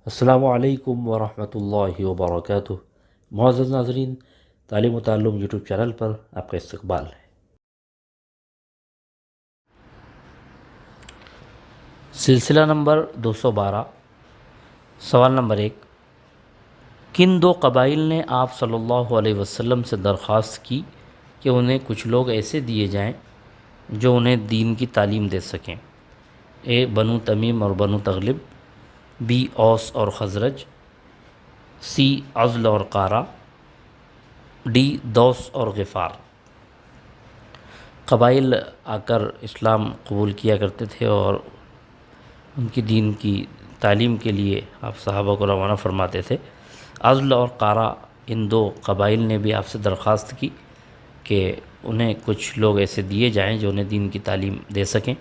السلام علیکم ورحمۃ اللہ وبرکاتہ۔ معزز ناظرین، تعلیم و تعلم یوٹیوب چینل پر آپ کا استقبال ہے۔ سلسلہ نمبر 212، سوال نمبر 1، کن دو قبائل نے آپ صلی اللہ علیہ وسلم سے درخواست کی کہ انہیں کچھ لوگ ایسے دیے جائیں جو انہیں دین کی تعلیم دے سکیں؟ اے بنو تمیم اور بنو تغلب، بی اوس اور خزرج، سی عزل اور قارہ، ڈی دوس اور غفار۔ قبائل آ کر اسلام قبول کیا کرتے تھے اور ان کی دین کی تعلیم کے لیے آپ صحابہ کو روانہ فرماتے تھے۔ عزل اور قارہ، ان دو قبائل نے بھی آپ سے درخواست کی کہ انہیں کچھ لوگ ایسے دیے جائیں جو انہیں دین کی تعلیم دے سکیں۔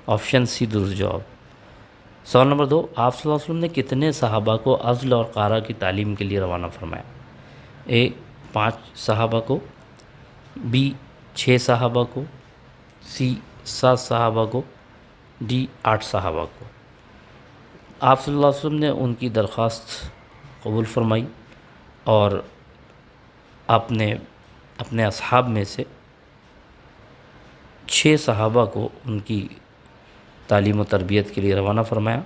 آپشن سی درست جواب۔ سوال نمبر 2، آپ صلی اللہ علیہ وسلم نے کتنے صحابہ کو عزل اور قارہ کی تعلیم کے لیے روانہ فرمایا؟ اے 5 صحابہ کو، بی 6 صحابہ کو، سی 7 صحابہ کو، ڈی 8 صحابہ کو۔ آپ صلی اللہ علیہ وسلم نے ان کی درخواست قبول فرمائی اور آپ نے اپنے اصحاب میں سے 6 صحابہ کو ان کی تعلیم و تربیت کے لیے روانہ فرمایا۔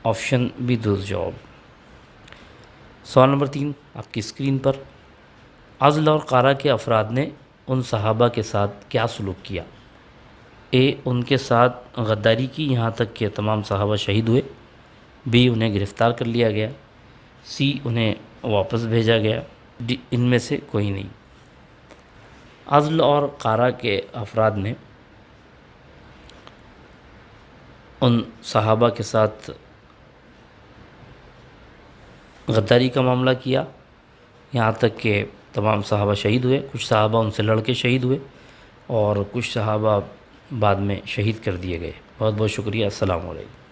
آپشن بی درست جواب۔ سوال نمبر 3 آپ کی اسکرین پر، عزل اور قارہ کے افراد نے ان صحابہ کے ساتھ کیا سلوک کیا؟ اے ان کے ساتھ غداری کی یہاں تک کہ تمام صحابہ شہید ہوئے، بی انہیں گرفتار کر لیا گیا، سی انہیں واپس بھیجا گیا، ڈی ان میں سے کوئی نہیں۔ عزل اور قارہ کے افراد نے ان صحابہ کے ساتھ غداری کا معاملہ کیا یہاں تک کہ تمام صحابہ شہید ہوئے، کچھ صحابہ ان سے لڑ کے شہید ہوئے اور کچھ صحابہ بعد میں شہید کر دیے گئے۔ بہت بہت شکریہ۔ السلام علیکم۔